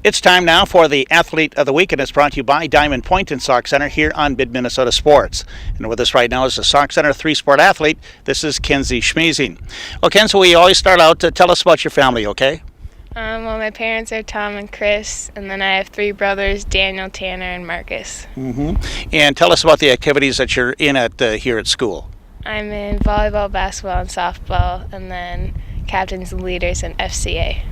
It's time now for the Athlete of the Week, and it's brought to you by Diamond Point and Sauk Center here on Midmnsports. And with us right now is the Sauk Center three-sport athlete. This is Kenzie Schmeezing. Well, Kenzie, we always start out to tell us about your family, okay? Well, my parents are Tom and Chris, and then I have three brothers, Daniel, Tanner, and Marcus. And tell us about the activities that you're in at here at school. I'm in volleyball, basketball, and softball, and then captains and leaders in FCA.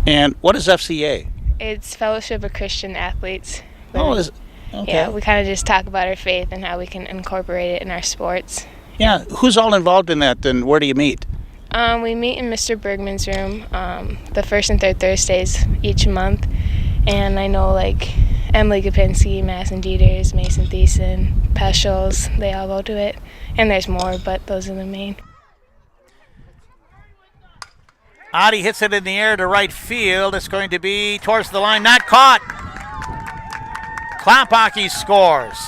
And what is FCA? It's Fellowship of Christian Athletes. Okay. Yeah, we kind of just talk about our faith and how we can incorporate it in our sports. Yeah, who's all involved in that, and where do you meet? We meet in Mr. Bergman's room the first and third Thursdays each month, and I know like Emily Gopinski, Madison Dieters, Mason Thiessen, Peschels, they all go to it, and there's more, but those are the main. Adi hits it in the air to right field. It's going to be towards the line, not caught. Klampaki scores.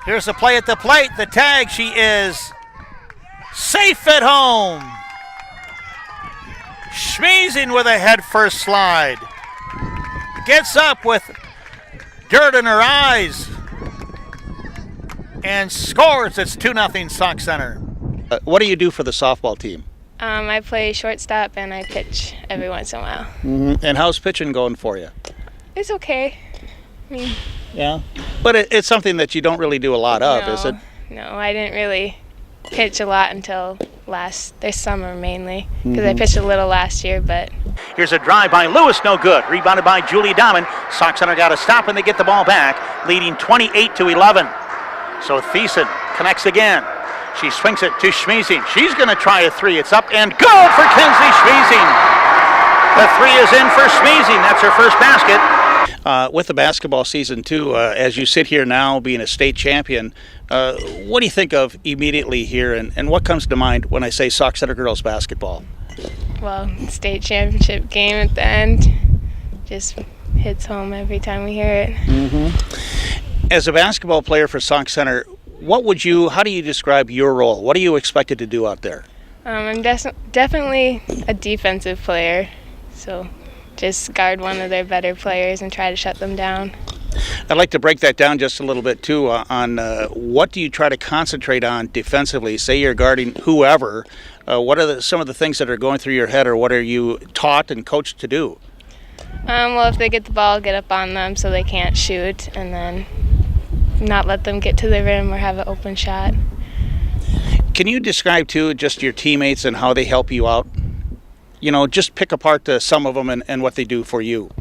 Here's the play at the plate. The tag, she is safe at home. Schmeezing with a head-first slide. Gets up with dirt in her eyes and scores. It's 2-0 Sauk Center. What do you do for the softball team? I play shortstop and I pitch every once in a while. And how's pitching going for you? It's okay. I mean, yeah, but it's something that you don't really do a lot of, is it? No, I didn't really pitch a lot until this summer mainly, because I pitched a little last year, but... Here's a drive by Lewis, no good. Rebounded by Julie Dahman. Sauk Center got a stop and they get the ball back, leading 28-11. So Thiessen connects again. She swings it to Schmeezing. She's going to try a three. It's up and good for Kenzie Schmeezing. The three is in for Schmeezing. That's her first basket. With the basketball season, too, as you sit here now being a state champion, what do you think of immediately here, and what comes to mind when I say Sauk Center girls basketball? Well, state championship game at the end just hits home every time we hear it. As a basketball player for Sauk Center, how do you describe your role? What are you expected to do out there? I'm definitely a defensive player, so just guard one of their better players and try to shut them down. I'd like to break that down just a little bit too on what do you try to concentrate on defensively? Say you're guarding whoever, what are some of the things that are going through your head, or what are you taught and coached to do? Well, if they get the ball, get up on them so they can't shoot, and then not let them get to the rim or have an open shot. Can you describe too just your teammates and how they help you out? You know, just pick apart some of them and what they do for you.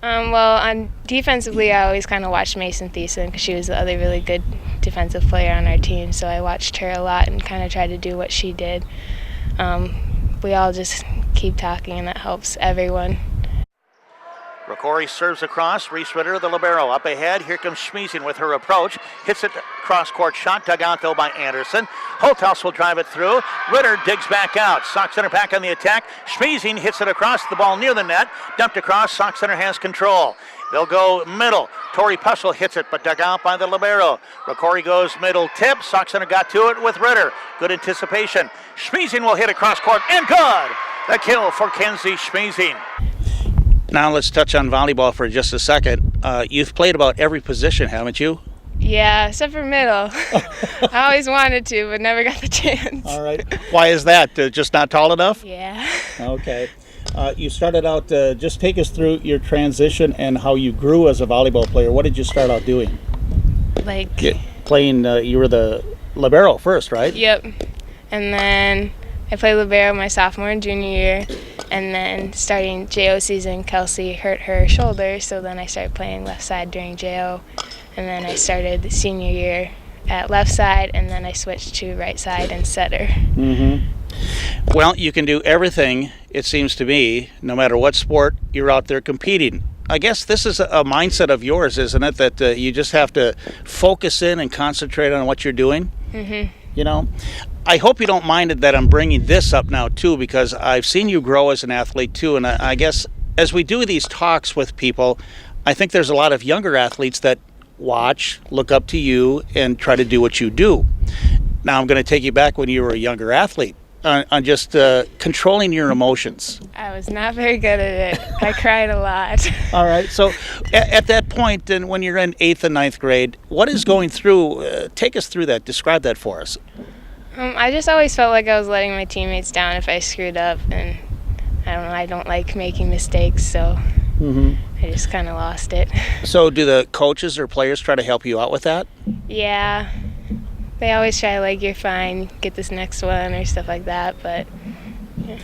Well, defensively, I always kind of watched Mason Thiessen because she was the other really good defensive player on our team, so I watched her a lot and kind of tried to do what she did. We all just keep talking, and that helps everyone. Rocori serves across. Reese Ritter, the libero, up ahead. Here comes Schmeezing with her approach. Hits it cross-court shot. Dug out, though, by Anderson. Holthaus will drive it through. Ritter digs back out. Sauk Center back on the attack. Schmeezing hits it across, the ball near the net. Dumped across. Sauk Center has control. They'll go middle. Tori Peschel hits it, but dug out by the libero. Rocori goes middle tip. Sauk Center got to it with Ritter. Good anticipation. Schmeezing will hit across court, and good! The kill for Kenzie Schmeezing. Now let's touch on volleyball for just a second. You've played about every position, haven't you? Yeah, except for middle. I always wanted to, but never got the chance. All right. Why is that? Just not tall enough? Yeah. Okay. You started out, just take us through your transition and how you grew as a volleyball player. What did you start out doing? Playing, you were the libero first, right? Yep. And then I played libero my sophomore and junior year, and then starting JO season, Kelsey hurt her shoulder, so then I started playing left side during JO, and then I started the senior year at left side, and then I switched to right side and setter. Well, you can do everything, it seems to me, no matter what sport you're out there competing. I guess this is a mindset of yours, isn't it, that you just have to focus in and concentrate on what you're doing? You know, I hope you don't mind that I'm bringing this up now too, because I've seen you grow as an athlete too, and I guess as we do these talks with people, I think there's a lot of younger athletes that watch, look up to you, and try to do what you do. Now I'm going to take you back when you were a younger athlete. on just controlling your emotions? I was not very good at it. I cried a lot. All right. So at that point, and when you're in 8th and 9th grade, what is going through? Take us through that. Describe that for us. I just always felt like I was letting my teammates down if I screwed up, and I don't know. I don't like making mistakes, so I just kind of lost it. So do the coaches or players try to help you out with that? Yeah. They always try, like, you're fine, get this next one or stuff like that, but yeah.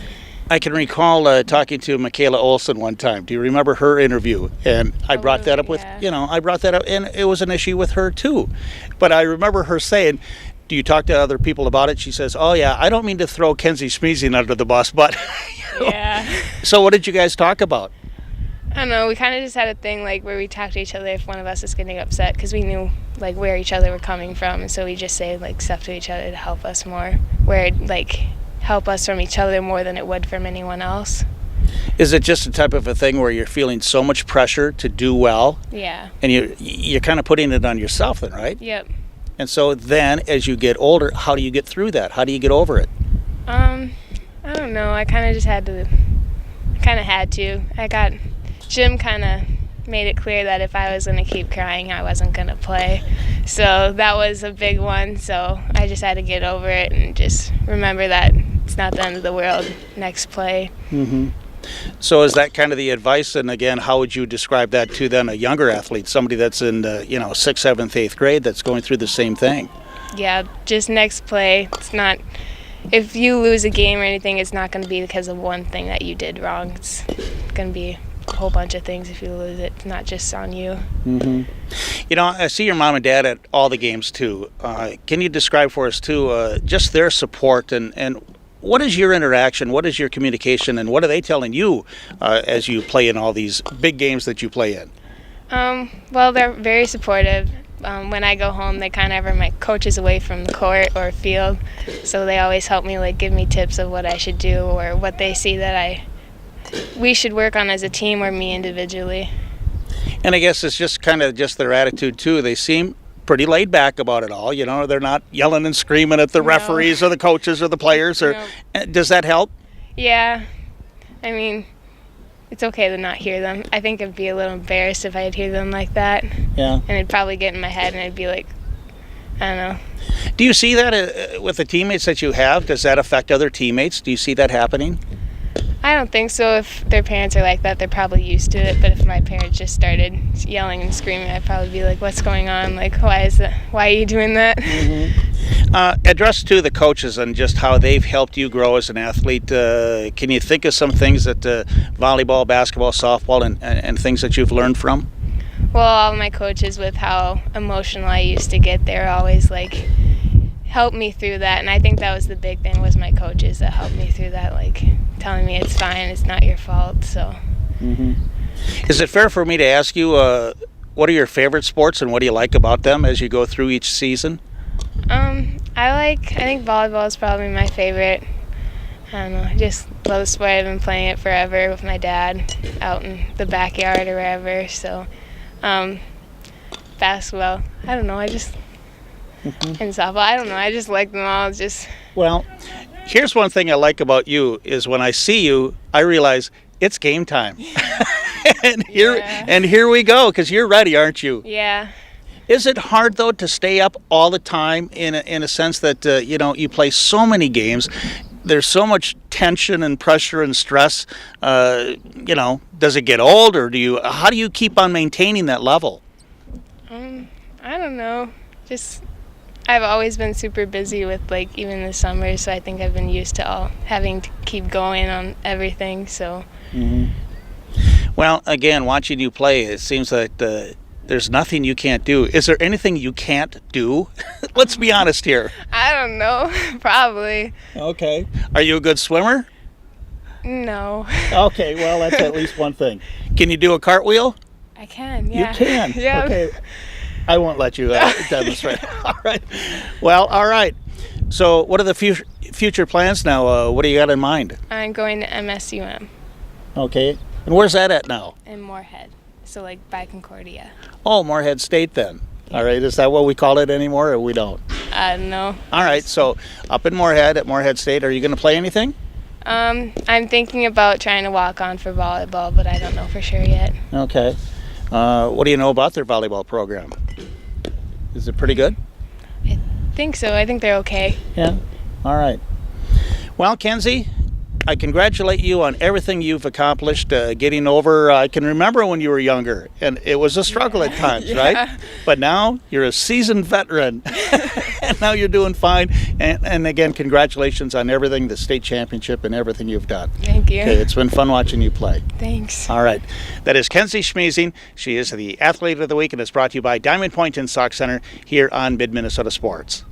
I can recall talking to Michaela Olson one time. Do you remember her interview? And I brought that up with, I brought that up, and it was an issue with her too. But I remember her saying, do you talk to other people about it? She says, oh yeah, I don't mean to throw Kenzie Smeezing under the bus, but Yeah. So what did you guys talk about? I don't know, we kind of just had a thing like where we talked to each other if one of us is getting upset, because we knew like where each other were coming from, and so we just say like stuff to each other to help us more, where it like help us from each other more than it would from anyone else. Is it just a type of a thing where you're feeling so much pressure to do well? Yeah. And you're kind of putting it on yourself then, right? Yep. And so then as you get older, how do you get through that? How do you get over it? I don't know, I kind of just had to. Jim kind of made it clear that if I was going to keep crying, I wasn't going to play. So that was a big one. So I just had to get over it and just remember that it's not the end of the world. Next play. So is that kind of the advice? And again, how would you describe that to then a younger athlete, somebody that's in 6th, 7th, 8th grade that's going through the same thing? Yeah, just next play. It's not. If you lose a game or anything, it's not going to be because of one thing that you did wrong. It's going to be a whole bunch of things if you lose it. It's not just on you. I see your mom and dad at all the games too. Can you describe for us too just their support and what is your interaction? What is your communication? And what are they telling you as you play in all these big games that you play in? Well, they're very supportive. When I go home, they kind of are my coaches away from the court or field, so they always help me, like give me tips of what I should do or what they see that we should work on as a team or me individually. And I guess it's just kind of just their attitude too. They seem pretty laid back about it all. They're not yelling and screaming at the referees or the coaches or the players. Or does that help? Yeah, I mean, it's okay to not hear them. I think I'd be a little embarrassed if I'd hear them like that. Yeah. And it'd probably get in my head and I'd be like, I don't know. Do you see that with the teammates that you have? Does that affect other teammates? Do you see that happening? I don't think so. If their parents are like that, they're probably used to it. But if my parents just started yelling and screaming, I'd probably be like, what's going on? Like, why are you doing that? Address to the coaches and just how they've helped you grow as an athlete. Can you think of some things that volleyball, basketball, softball, and things that you've learned from? Well, all my coaches, with how emotional I used to get, they were always like, help me through that. And I think that was the big thing, was my coaches that helped me through that, like telling me it's fine, it's not your fault. So Is it fair for me to ask you what are your favorite sports and what do you like about them as you go through each season? I think volleyball is probably my favorite. I don't know, I just love the sport. I've been playing it forever with my dad out in the backyard or wherever. So basketball, I don't know, and softball, I don't know, I just like them all. Well, here's one thing I like about you is when I see you, I realize it's game time. and here we go, because you're ready, aren't you? Yeah. Is it hard, though, to stay up all the time in a sense that, you play so many games? There's so much tension and pressure and stress. Does it get old, or how do you keep on maintaining that level? I don't know. I've always been super busy with, even the summer, so I think I've been used to having to keep going on everything, so. Well, again, watching you play, it seems like there's nothing you can't do. Is there anything you can't do? Let's be honest here. I don't know. Probably. Okay. Are you a good swimmer? No. Okay, well, that's at least one thing. Can you do a cartwheel? I can, yeah. You can? Yeah. Okay. I won't let you demonstrate. All right. Well, all right. So what are the future plans now? What do you got in mind? I'm going to MSUM. Okay. And where's that at now? In Moorhead. So by Concordia. Oh, Moorhead State then. All right. Is that what we call it anymore, or we don't? I don't know. All right, so up in Moorhead, at Moorhead State, are you going to play anything? I'm thinking about trying to walk on for volleyball, but I don't know for sure yet. Okay. What do you know about their volleyball program? Is it pretty good? I think so. I think they're okay. Yeah. All right. Well, Kenzie, I congratulate you on everything you've accomplished, getting over. I can remember when you were younger, and it was a struggle at times, right? But now you're a seasoned veteran, and now you're doing fine. And again, congratulations on everything, the state championship and everything you've done. Thank you. Okay, it's been fun watching you play. Thanks. All right. That is Kenzie Schmeezing. She is the Athlete of the Week, and it's brought to you by Diamond Point and Sauk Center here on Mid-Minnesota Sports.